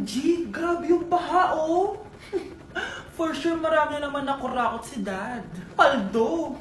OMG, grabe yung baha, oh. For sure, marami naman nakurakot si Dad. Paldo.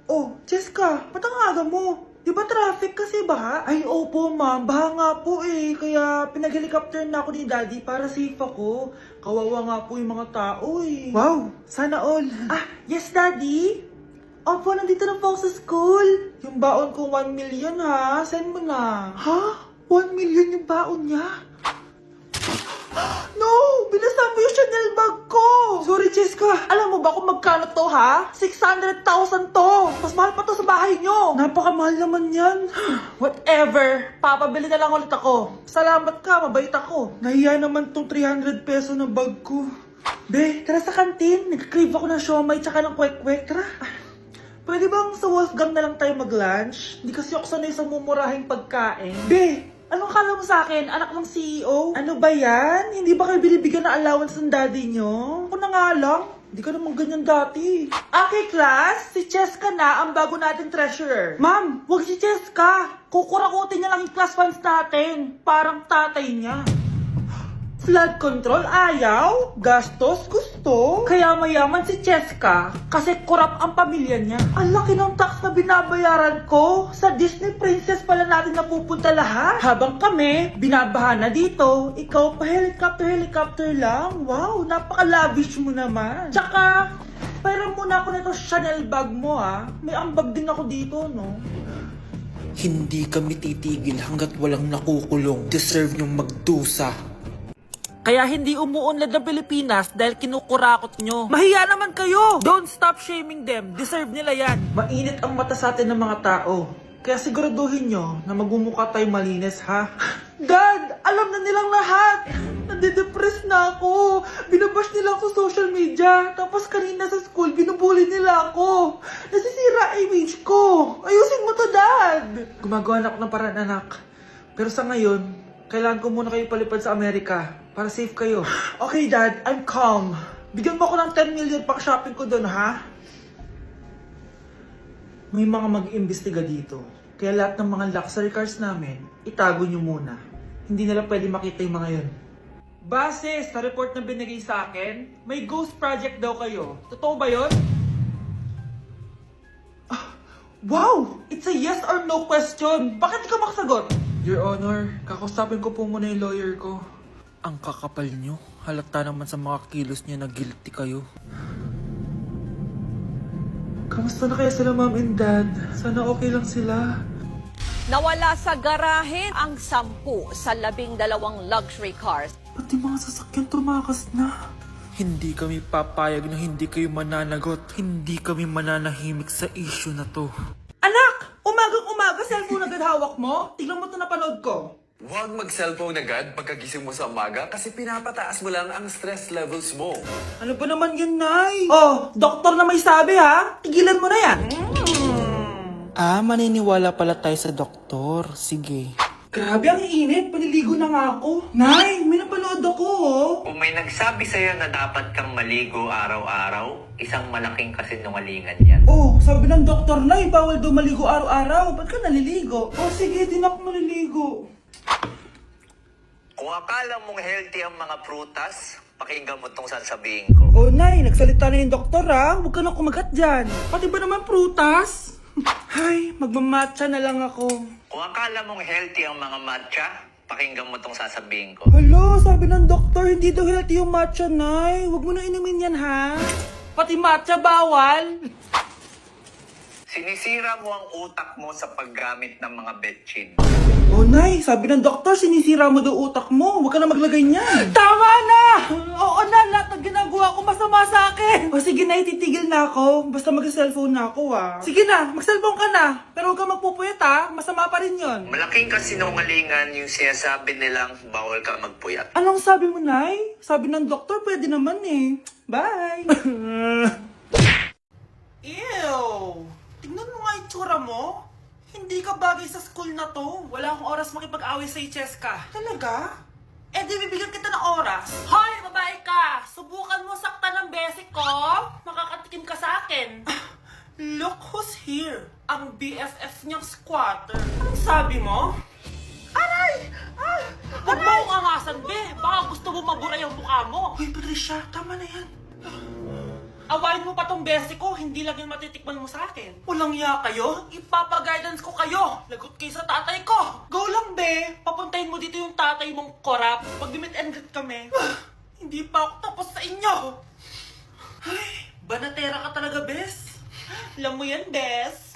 Oh, Cheska, ba't ang aga mo? Di ba traffic kasi baha? Ay, opo ma'am, baha nga po eh. Kaya pinag-helicopter na ako ni Daddy para safe ako. Kawawa nga po yung mga tao eh. Wow, sana all. Ah, yes Daddy? Opo, nandito na po ako sa school. Yung baon ko 1 million ha, send mo na. Ha? 1 million yung baon niya? No! Binasa mo yung Chanel bag ko! Sorry, Cheska. Alam mo ba kung magkano to, ha? 600,000 to! Mas mahal pa to sa bahay nyo! Napakamahal naman yan. Whatever. Papabili na lang ulit ako. Salamat ka, mabait ako. Nahiya naman tong 300 peso na bag ko. Be, tara sa kantin. Nag-crave ako ng siomay tsaka ng kwek-kwek. Tara. Pwede bang sa Wolfgang na lang tayo mag-lunch? Hindi kasi ako sanay sa mumurahing pagkain. Be, anong kala mo sa akin? Anak ng CEO? Ano ba yan? Hindi ba kayo binibigyan ng allowance ng daddy nyo? Ako na nga lang. Hindi ka naman ganyan dati. Okay, class. Si Cheska na ang bago natin treasurer. Ma'am, wag si Cheska. Kukurakutin niya lang yung class funds natin. Parang tatay niya. Flood control, ayaw. Gastos, gusto. Kaya mayaman si Cheska kasi korap ang pamilya niya. Ang laki ng tax na binabayaran ko. Sa Disney Princess pala natin napupunta lahat. Habang kami, binabaha na dito. Ikaw pa helicopter lang. Wow, napaka-lavish mo naman. Tsaka, pairam muna ako nito Chanel bag mo ha. May ambag din ako dito, no? Hindi kami titigil hanggat walang nakukulong. Deserve nyong magdusa. Kaya hindi umuunlad ng Pilipinas dahil kinukurakot nyo. Mahiya naman kayo! Don't stop shaming them. Deserve nila yan. Mainit ang mata sa atin ng mga tao. Kaya siguraduhin nyo na magmumukha tayo malinis, ha? Dad! Alam na nilang lahat! Nade-depress na ako. Binabash nila ako sa social media. Tapos kanina sa school, binubuli nila ako. Nasisira image ko. Ayusin mo to, Dad! Gumagawa na ako ng paraan, anak. Pero sa ngayon, kailangan ko muna kayo palipad sa Amerika. Para safe kayo. Okay, Dad. I'm calm. Bigyan mo ako ng 10 million pang shopping ko doon, ha? May mga mag-iimbestiga dito. Kaya lahat ng mga luxury cars namin, itago nyo muna. Hindi nila pwede makita yung mga yun. Base sa report na binigay sa akin, may ghost project daw kayo. Totoo ba yun? Wow! It's a yes or no question. Bakit di ka makasagot? Your Honor, kakausapin ko po muna yung lawyer ko. Ang kakapal nyo. Halata naman sa mga kilos niya na guilty kayo. Kamusta na kaya sila, Mom and Dad? Sana okay lang sila. Nawala sa garahe ang 10 sa 12 luxury cars. Pati mga sasakyan tumakas na. Hindi kami papayag na hindi kayo mananagot. Hindi kami mananahimik sa issue na to. Anak! Umagang-umaga, cellphone agad hawak mo? Tignan mo ito napanood ko. Huwag mag-cellphone agad pagkagising mo sa umaga kasi pinapataas mo lang ang stress levels mo. Ano ba naman yan, Nay? Oh, doktor na may sabi ha. Tigilan mo na yan. Maniniwala pala tayo sa doktor. Sige. Grabe, ang init. Paniligo na nga ako. Nay, may napanood ako, oh. Kung may nagsabi sa'yo na dapat kang maligo araw-araw, isang malaking kasinungalingan yan. Oh, sabi ng doktor, Nay, bawal daw maligo araw-araw. Ba't ka naliligo? Oh, sige, din ako maliligo. Kung akala mong healthy ang mga prutas, pakinggan mo tong sasabihin ko. Oh, Nay, nagsalita na yung doktor, ha? Huwag ka na kumagat dyan. Pati ba naman prutas? Hay, magmamatcha na lang ako. Kung akala mong healthy ang mga matcha, pakinggan mo tong sasabihin ko. Hala, sabi ng doktor, hindi daw healthy yung matcha, Nay. Huwag mo na inumin yan, ha? Pati matcha, bawal. Sinisira mo ang utak mo sa paggamit ng mga betchin. Oh, Nay, sabi ng doktor, sinisira mo daw utak mo. Huwag ka na maglagay niyan. Tama na! Oo na, lahat ng ginagawa ko masama sa akin. O sige, Nay, titigil na ako. Basta mag-cellphone na ako, ah. Sige na, mag-cellphone ka na. Pero huwag ka magpupuyat, ha? Masama pa rin yon. Malaking kasinungalingan yung sinasabi nilang bawal ka magpuyat. Anong sabi mo, Nay? Sabi ng doktor, pwede naman eh. Bye! Ew! Tingnan mo nga itsura mo. Hindi ka bagay sa school na to. Wala akong oras makipag-away sa Cheska. Talaga? Eh di bibigyan kita ng oras. Hoy, babae ka! Subukan mo saktan ng basic ko. Makakatikim ka sa akin. Look who's here. Ang BFF niyang squatter. Anong sabi mo? Aray! Aray! mo akong angasan, be. Baka gusto mo mabura yung mukha mo. Hoy, Patricia, tama na yan. Awayin mo pa tong besi ko, hindi lang yung matitikman mo sa akin. Walang iya kayo, ipapa-guidance ko kayo. Lagot kayo sa tatay ko. Go lang, be. Papuntahin mo dito yung tatay mong korap. Pag-meet and greet kami. Hindi pa ako tapos sa inyo. Ay, banatera ka talaga, bes. Alam mo yan, bes.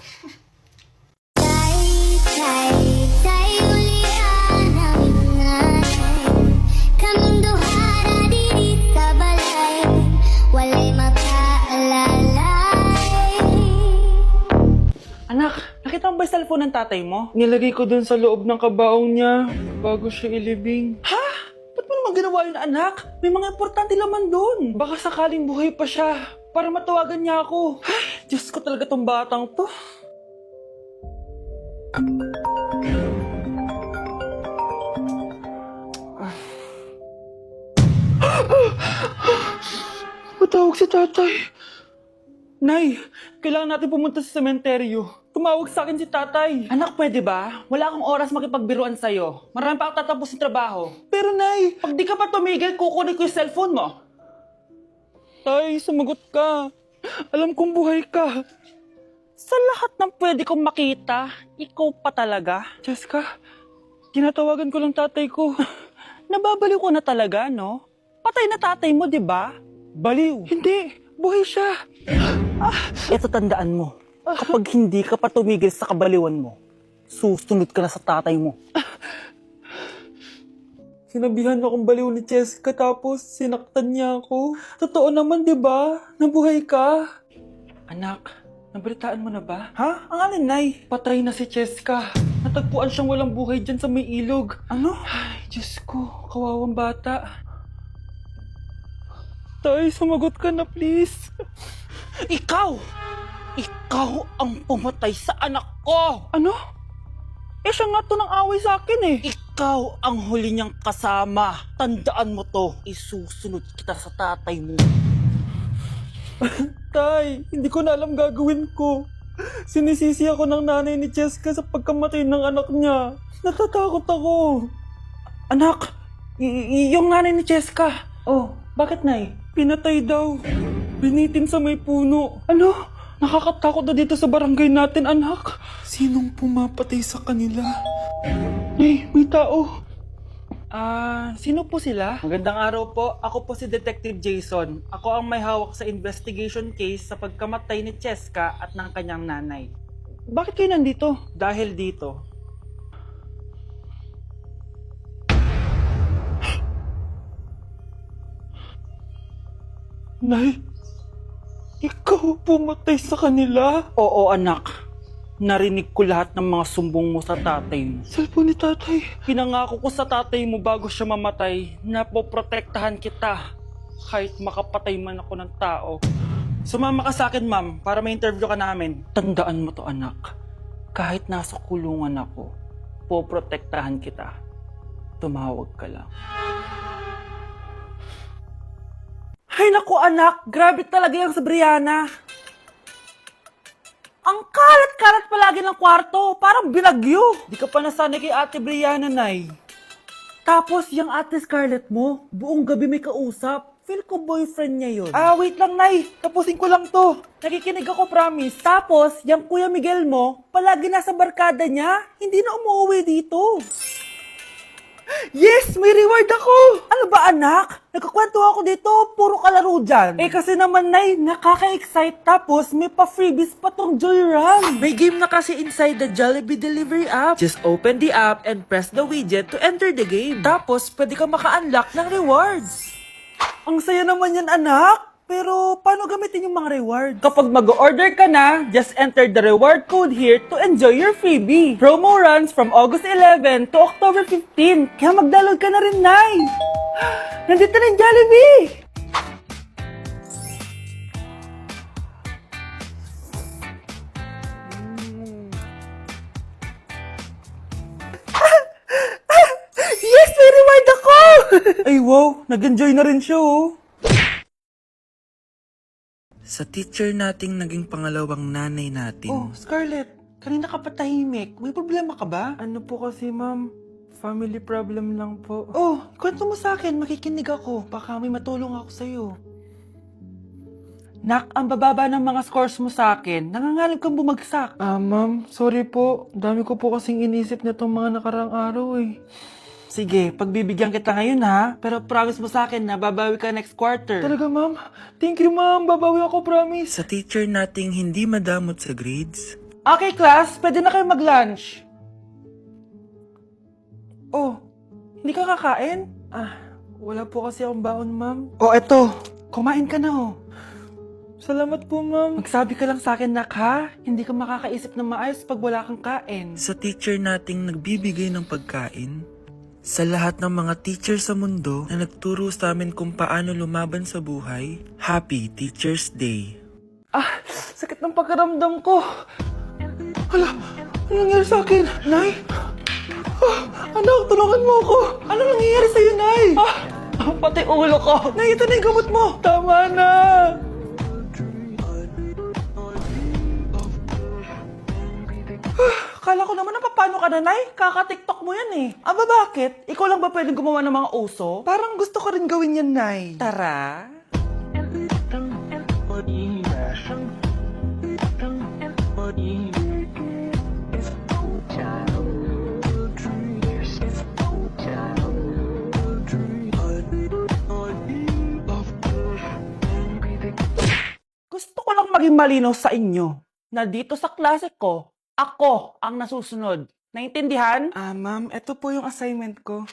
Anak, nakita mo ba yung cellphone ng tatay mo? Nilagay ko dun sa loob ng kabaong niya bago siya ilibing. Ha? Ba't mo naman ginawa yun, anak? May mga importante laman doon. Baka sakaling buhay pa siya para matawagan niya ako. Ay, Diyos ko talaga tong batang to. Matawag si tatay. Nay, kailangan natin pumunta sa sementeryo. Tumawag sa akin si tatay. Anak, pwede ba? Wala akong oras makipagbiruan sa'yo. Marami pa ako tatapusin trabaho. Pero Nay, pag di ka pa tumigil, kukunin ko yung cellphone mo. Tay, sumagot ka. Alam kong buhay ka. Sa lahat ng pwede kong makita, ikaw pa talaga. Jessica, tinatawagan ko lang tatay ko. Nababaliw ko na talaga, no? Patay na tatay mo, di ba? Baliw. Hindi, buhay siya. Ito tandaan mo. Kapag hindi ka pa tumigil sa kabaliwan mo, susunod ka na sa tatay mo. Sinabihan akong baliw ni Jessica tapos sinaktan niya ako. Totoo naman, di ba? Nabuhay ka. Anak, nabalitaan mo na ba? Ha? Ang alin, Nay? Patay na si Jessica. Natagpuan siyang walang buhay dyan sa may ilog. Ano? Ay, Diyos ko, kawawang bata. Tay, sumagot ka na please. Ikaw! Ikaw ang pumatay sa anak ko! Ano? Eh siya nga to ng away sa akin eh. Ikaw ang huli niyang kasama. Tandaan mo to. Isusunod kita sa tatay mo. Tay, hindi ko na alam gagawin ko. Sinisisi ako ng nanay ni Jessica sa pagkamatay ng anak niya. Natatakot ako. Anak, yung nanay ni Jessica. Oh, Bakit, Nay? pinatay daw. Binitin sa may puno. Ano? Nakakatakot na dito sa barangay natin, anak. Sinong pumapatay sa kanila? Nay, may tao. Sino po sila? Magandang araw po. Ako po si Detective Jason. Ako ang may hawak sa investigation case sa pagkamatay ni Cheska at ng kanyang nanay. Bakit kayo nandito? Dahil dito. Nay, ikaw pumatay sa kanila? Oo, anak. Narinig ko lahat ng mga sumbong mo sa tatay mo. Cellphone ni tatay. Pinangako ko sa tatay mo bago siya mamatay na poprotektahan kita kahit makapatay man ako ng tao. Sumama ka sa akin, ma'am, para ma-interview ka namin. Tandaan mo to, anak. Kahit nasa kulungan ako, poprotektahan kita. Tumawag ka lang. Ay naku, anak! Grabe talaga yung sa Brianna. Ang kalat-kalat palagi ng kwarto. Parang binagyo. Di ka pa nasanay kay Ate Brianna, Nay. Tapos, yung Ate Scarlett mo, buong gabi may kausap. Feel ko boyfriend niya yun. Wait lang, Nay. Tapusin ko lang to. Nakikinig ako, promise. Tapos, yung Kuya Miguel mo, palagi nasa barkada niya. Hindi na umuwi dito. Yes! May reward ako! Ano ba, anak? Nagkakwento ako dito, puro kalaro dyan. Eh kasi naman, Nay, nakaka-excite. Tapos may pa-freebies pa tong Joy Run. May game na kasi inside the Jollibee Delivery app. Just open the app and press the widget to enter the game. Tapos, pwede ka maka-unlock ng rewards. Ang saya naman yan, anak. Pero, paano gamitin yung mga reward? Kapag mag-order ka na, just enter the reward code here to enjoy your freebie. Promo runs from August 11 to October 15. Kaya mag-download ka na rin, Nay. Nandito na yung Jollibee! Yes! May reward ako! Ay, wow! Nag-enjoy na rin siya, oh. Sa teacher nating naging pangalawang nanay natin. Oh, Scarlett, kanina ka pa tahimik. May problema ka ba? Ano po kasi, ma'am? family problem lang po. Oh, kwento mo sa akin, makikinig ako. Baka may matulong ako sa'yo. Nak, ang bababa ng mga scores mo sa akin. Nangangalib kang bumagsak. Ma'am, sorry po. Dami ko po kasing inisip na itong mga nakarang araw eh. Sige, pagbibigyan kita ngayon ha. Pero promise mo sa akin na babawi ka next quarter. Talaga ma'am? Thank you ma'am. Babawi ako, promise. Sa teacher nating hindi madamot sa grades. Okay class, pwede na kayo mag-lunch. Oh, hindi ka kakain? Wala po kasi akong baon ma'am. Oh, eto. Kumain ka na oh. Salamat po, ma'am. Magsabi ka lang sa akin, nak, ha? Hindi ka makakaisip ng maayos pag wala kang kain. Sa teacher nating nagbibigay ng pagkain, sa lahat ng mga teacher sa mundo na nagturo sa amin kung paano lumaban sa buhay, Happy Teacher's Day. Sakit ng pagkaramdam ko. Hala, ano nangyari sa akin? Nay? Anak, tulungan mo ako. Ano nangyayari sa'yo, Nay? Pati ulo ko. Nay, ito na yung gamot mo. Tama na. Kala ko naman na paano ka na, Nay? Kaka-tiktok mo yan eh. Aba bakit? Ikaw lang ba pwedeng gumawa ng mga uso? Parang gusto ko rin gawin yan, Nay. Tara. Gusto ko lang maging malinaw sa inyo na dito sa klase ko, ako ang nasusunod. Naintindihan? Ma'am, ito po yung assignment ko.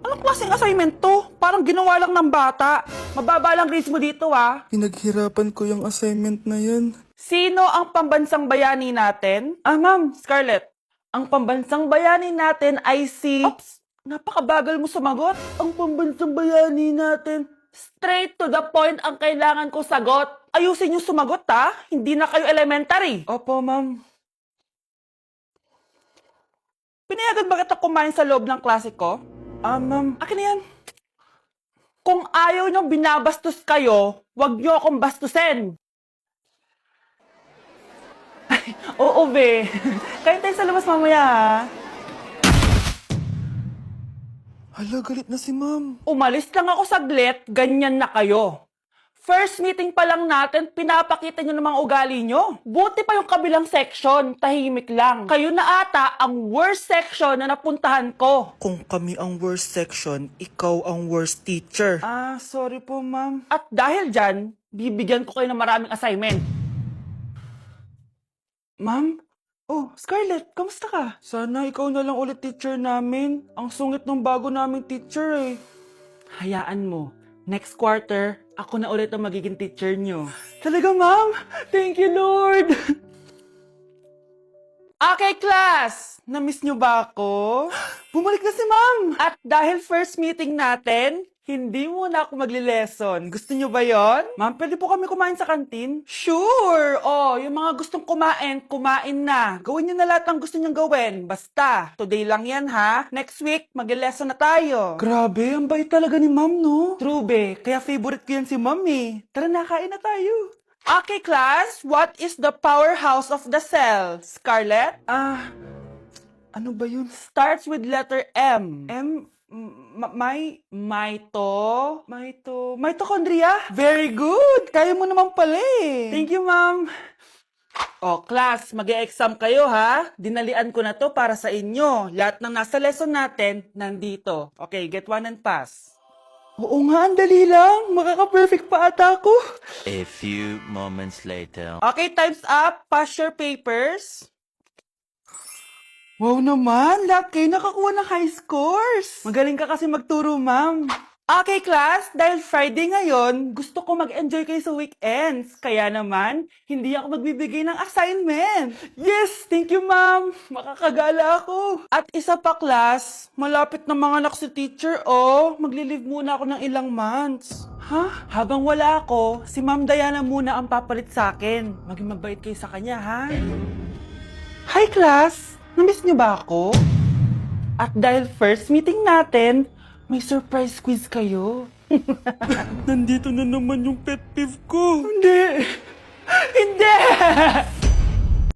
Anong klaseng assignment to? Parang ginawa lang ng bata. Mababa lang grades mo dito, Pinaghirapan ko yung assignment na yan. Sino ang pambansang bayani natin? Ma'am, Scarlett. Ang pambansang bayani natin ay si... Oops! Napakabagal mo sumagot. Ang pambansang bayani natin... Straight to the point ang kailangan ko sagot. Ayusin yung sumagot, ha? Hindi na kayo elementary. Opo, ma'am. Pinayagan ba kita kumain sa loob ng klase ko? Ma'am. Akin na yan. Kung ayaw nyo binabastos kayo, wag nyo akong bastusin. Oo, be. Kain tayo sa labas mamaya, ha? Hala, galit na si ma'am. Umalis lang ako saglit, ganyan na kayo. First meeting pa lang natin, pinapakita nyo ng mga ugali nyo. Buti pa yung kabilang section, tahimik lang. Kayo na ata ang worst section na napuntahan ko. Kung kami ang worst section, ikaw ang worst teacher. Sorry po, ma'am. At dahil dyan, bibigyan ko kayo ng maraming assignment. Ma'am? Oh, Scarlett, kamusta ka? Sana ikaw na lang ulit teacher namin. Ang sungit ng bago naming teacher eh. Hayaan mo, next quarter, ako na ulit ang magiging teacher nyo. Talaga, ma'am? Thank you, Lord! Okay, class! Na-miss nyo ba ako? Bumalik na si ma'am! At dahil first meeting natin, hindi muna ako magli-lesson. Gusto nyo ba yon? Ma'am, pwede po kami kumain sa kantin? Sure! Oh, yung mga gustong kumain, kumain na. Gawin nyo na lahat ng gusto nyong gawin. Basta, today lang yan ha. Next week, mag-lesson na tayo. Grabe, ang bait talaga ni ma'am, no? True be, kaya favorite ko yan si ma'am eh. Tara na, kain na tayo. Okay, class, what is the powerhouse of the cell? Scarlett? Ano ba yun? Starts with letter M. Mitochondria? Very good! Kaya mo naman pala eh. Thank you, ma'am. Oh, class, mag-e-exam kayo ha. Dinalian ko na to para sa inyo. Lahat ng nasa lesson natin, nandito. Okay, get one and pass. Oo nga, ang dali lang. Makaka-perfect pa ata ako. A few moments later. Okay, time's up. Pass your papers. Wow naman, lahat kayo nakakuha ng high scores. Magaling ka kasi magturo, ma'am. Okay, class, dahil Friday ngayon, gusto ko mag-enjoy kayo sa weekends. Kaya naman, hindi ako magbibigay ng assignment. Yes, thank you ma'am. Makakagala ako. At isa pa, class, malapit na mga anak si teacher, oh. Magli-leave muna ako ng ilang months. Ha? Habang wala ako, si Ma'am Diana muna ang papalit sa akin. Maging mabait kayo sa kanya, ha? Hi, class! Namiss niyo ba ako? At dahil first meeting natin, may surprise quiz kayo. Nandito na naman yung pet peeve ko. Hindi! Hindi!